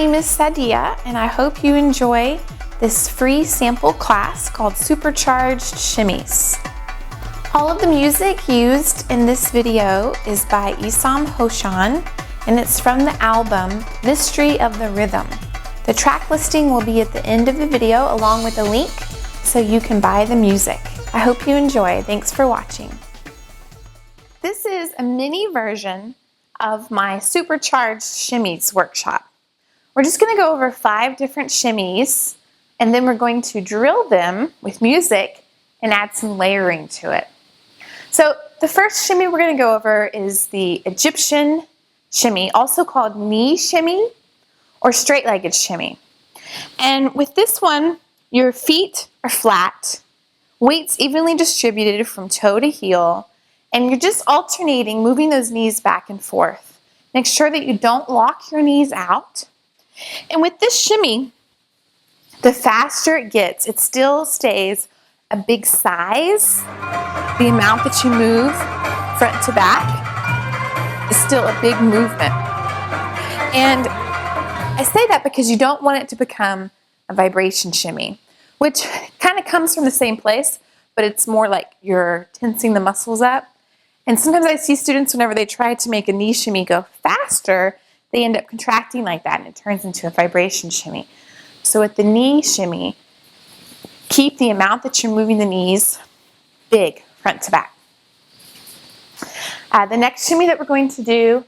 name is Sadia, and I hope you enjoy this free sample class called Supercharged Shimmies. All of the music used in this video is by Isam Hoshan, and it's from the album Mystery of the Rhythm. The track listing will be at the end of the video along with a link so you can buy the music. I hope you enjoy. Thanks for watching. This is a mini version of my Supercharged Shimmies workshop. We're just going to go over 5 different shimmies, and then we're going to drill them with music and add some layering to it. So the first shimmy we're going to go over is the Egyptian shimmy, also called knee shimmy or straight-legged shimmy. And with this one, your feet are flat, weights evenly distributed from toe to heel, and you're just alternating, moving those knees back and forth. Make sure that you don't lock your knees out. And with this shimmy, the faster it gets, it still stays a big size. The amount that you move front to back is still a big movement. And I say that because you don't want it to become a vibration shimmy, which kind of comes from the same place, but it's more like you're tensing the muscles up. And sometimes I see students, whenever they try to make a knee shimmy go faster, they end up contracting like that and it turns into a vibration shimmy. So with the knee shimmy, keep the amount that you're moving the knees big, front to back. The next shimmy that we're going to do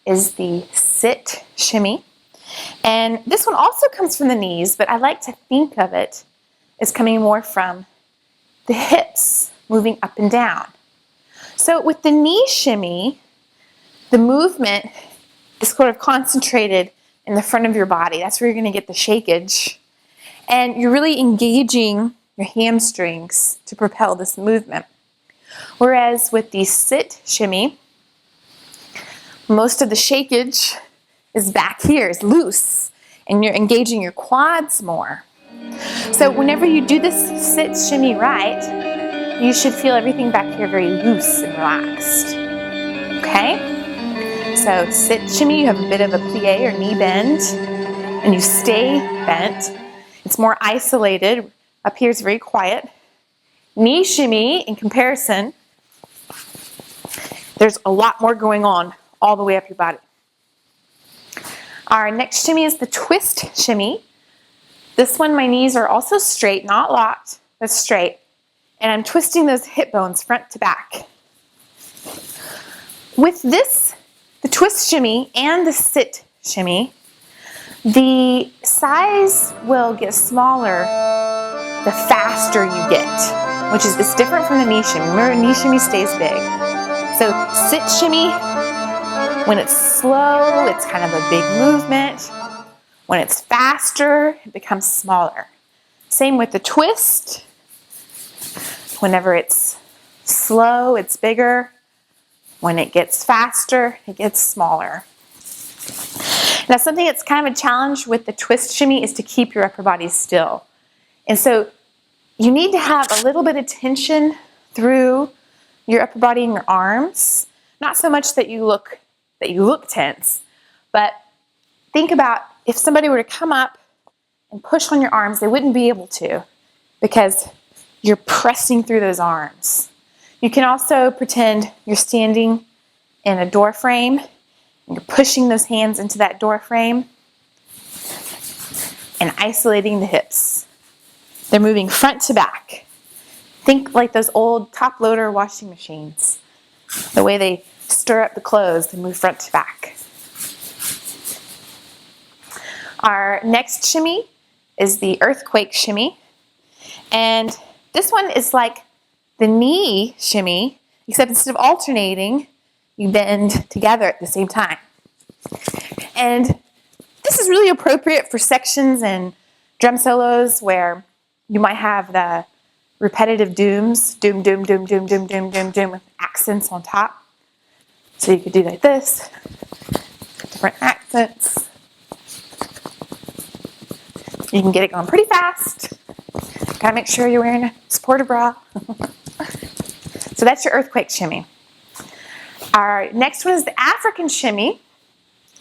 is the sit shimmy. And this one also comes from the knees, but I like to think of it as coming more from the hips, moving up and down. So with the knee shimmy, the movement is sort of concentrated in the front of your body. That's where you're going to get the shakeage. And you're really engaging your hamstrings to propel this movement. Whereas with the sit shimmy, most of the shakeage is back here, is loose, and you're engaging your quads more. So whenever you do this sit shimmy right, you should feel everything back here very loose and relaxed. Okay? So sit shimmy, you have a bit of a plie or knee bend, and you stay bent. It's more isolated. Up here is very quiet. Knee shimmy, in comparison, there's a lot more going on all the way up your body. Our next shimmy is the twist shimmy. This one, my knees are also straight, not locked, but straight. And I'm twisting those hip bones front to back. With this, the twist shimmy and the sit shimmy, the size will get smaller the faster you get, which is it's different from the knee shimmy. Remember, knee shimmy stays big. So sit shimmy, when it's slow, it's kind of a big movement. When it's faster, it becomes smaller. Same with the twist. Whenever it's slow, it's bigger. When it gets faster, it gets smaller. Now, something that's kind of a challenge with the twist shimmy is to keep your upper body still. And so you need to have a little bit of tension through your upper body and your arms. Not so much that you look tense, but think about if somebody were to come up and push on your arms, they wouldn't be able to because you're pressing through those arms. You can also pretend you're standing in a door frame and you're pushing those hands into that door frame and isolating the hips. They're moving front to back. Think like those old top loader washing machines. The way they stir up the clothes and move front to back. Our next shimmy is the earthquake shimmy. And this one is like the knee shimmy, except instead of alternating, you bend together at the same time. And this is really appropriate for sections and drum solos where you might have the repetitive dooms, doom, doom, doom, doom, doom, doom, doom, doom, with accents on top. So you could do like this, different accents. You can get it going pretty fast. Gotta make sure you're wearing a supportive bra. So that's your earthquake shimmy. Our next one is the African shimmy,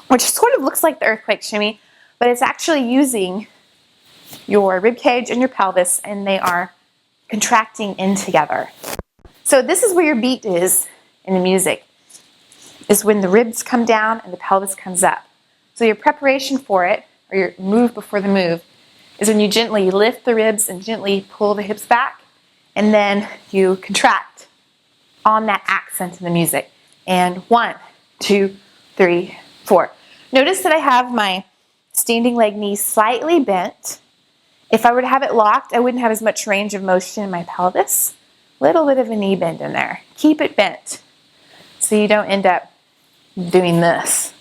which sort of looks like the earthquake shimmy, but it's actually using your rib cage and your pelvis, and they are contracting in together. So this is where your beat is in the music, is when the ribs come down and the pelvis comes up. So your preparation for it, or your move before the move, is when you gently lift the ribs and gently pull the hips back, and then you contract on that accent in the music. And 1, 2, 3, 4. Notice that I have my standing leg knees slightly bent. If I were to have it locked, I wouldn't have as much range of motion in my pelvis. Little bit of a knee bend in there. Keep it bent so you don't end up doing this.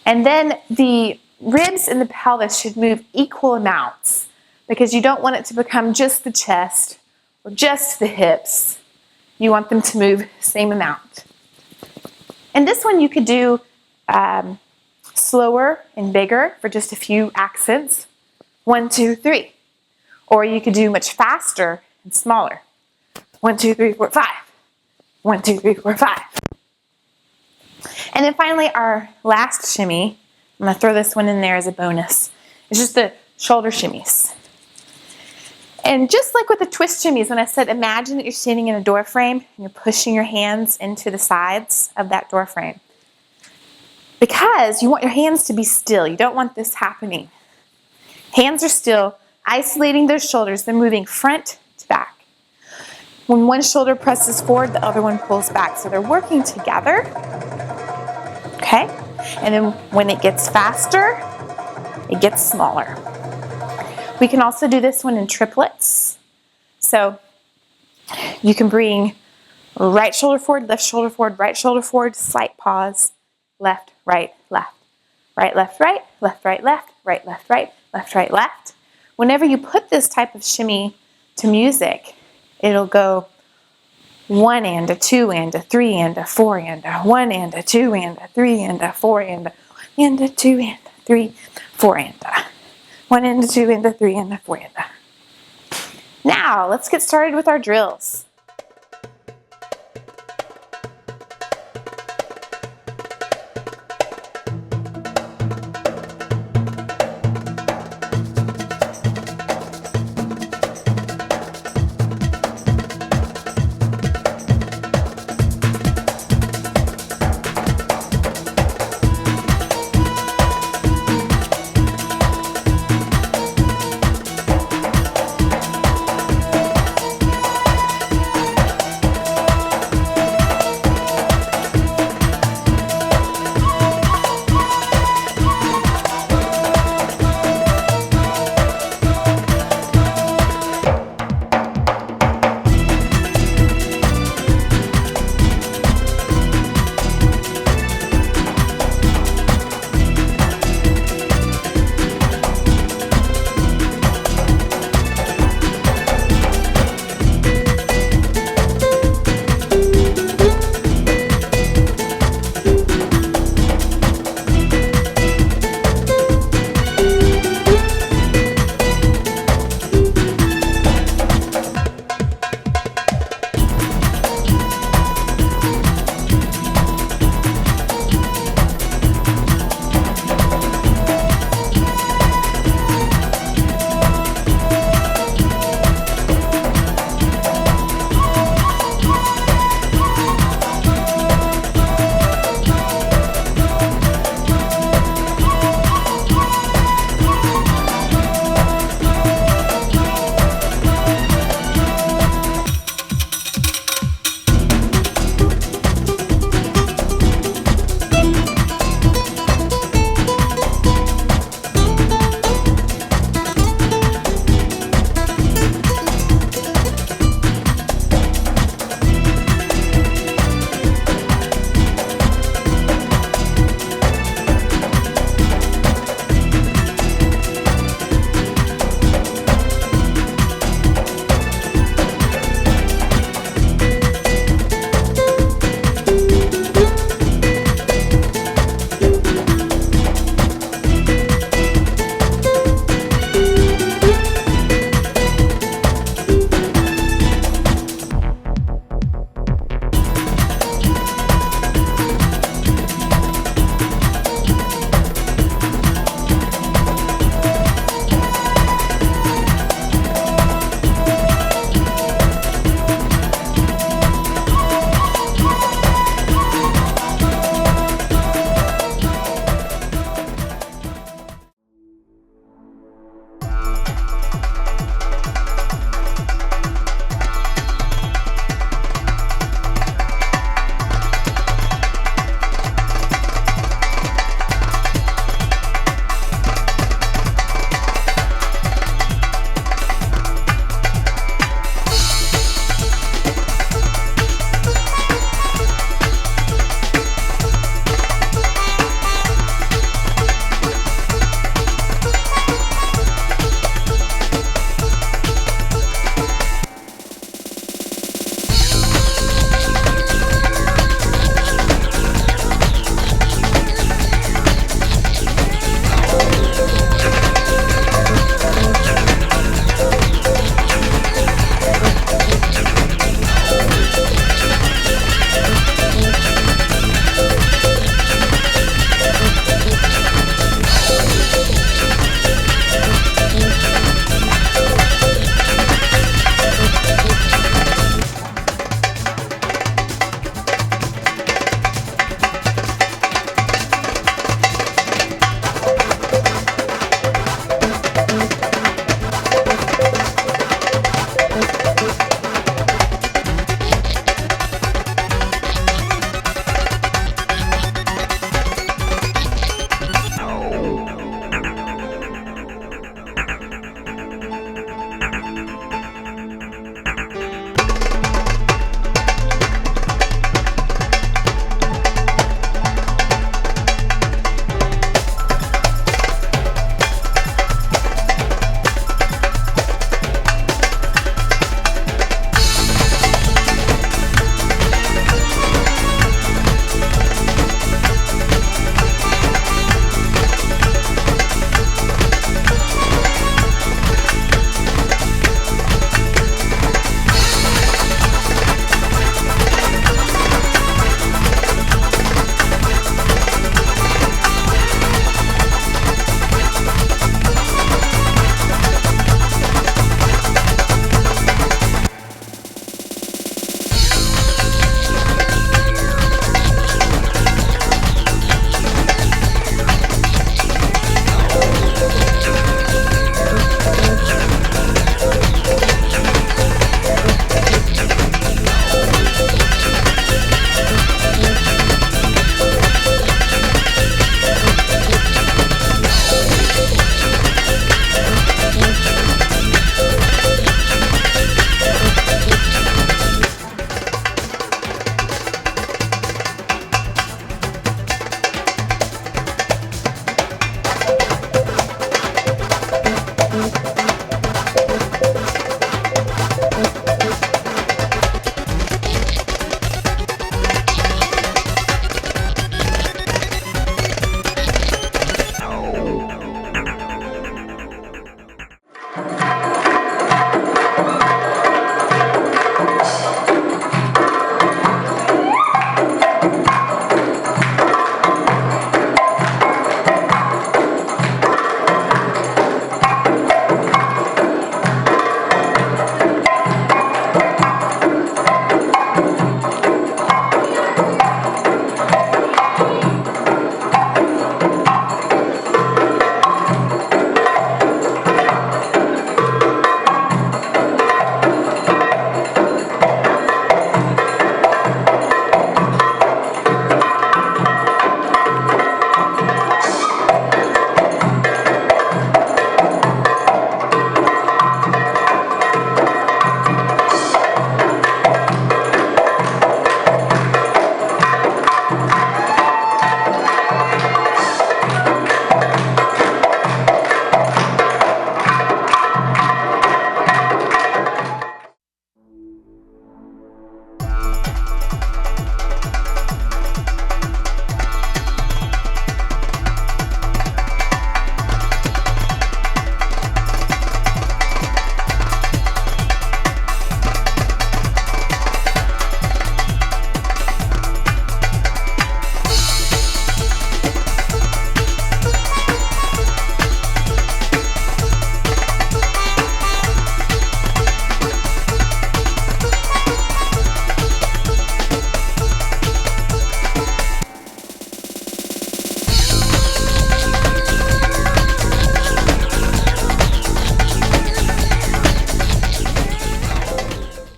And then the ribs and the pelvis should move equal amounts, because you don't want it to become just the chest or just the hips. You want them to move the same amount. And this one you could do slower and bigger for just a few accents. 1, 2, 3. Or you could do much faster and smaller. 1, 2, 3, 4, 5. 1, 2, 3, 4, 5. And then finally, our last shimmy, I'm going to throw this one in there as a bonus. It's just the shoulder shimmies. And just like with the twist shimmies, when I said imagine that you're standing in a door frame and you're pushing your hands into the sides of that door frame. Because you want your hands to be still. You don't want this happening. Hands are still, isolating those shoulders. They're moving front to back. When one shoulder presses forward, the other one pulls back. So they're working together. Okay? And then when it gets faster, it gets smaller. We can also do this one in triplets. So you can bring right shoulder forward, right shoulder forward, slight pause, left, right, left. Right, left, right, left, right, left, right, left, right, left, right, left. Whenever you put this type of shimmy to music, it'll go 1 and a 2 and a 3 and a 4 and a 1 and a 2 and a 3 and a 4 and a 1 and a 2 and a 3, 4 and a 1 and a 2 and a 3 and a 4 and a. Now let's get started with our drills.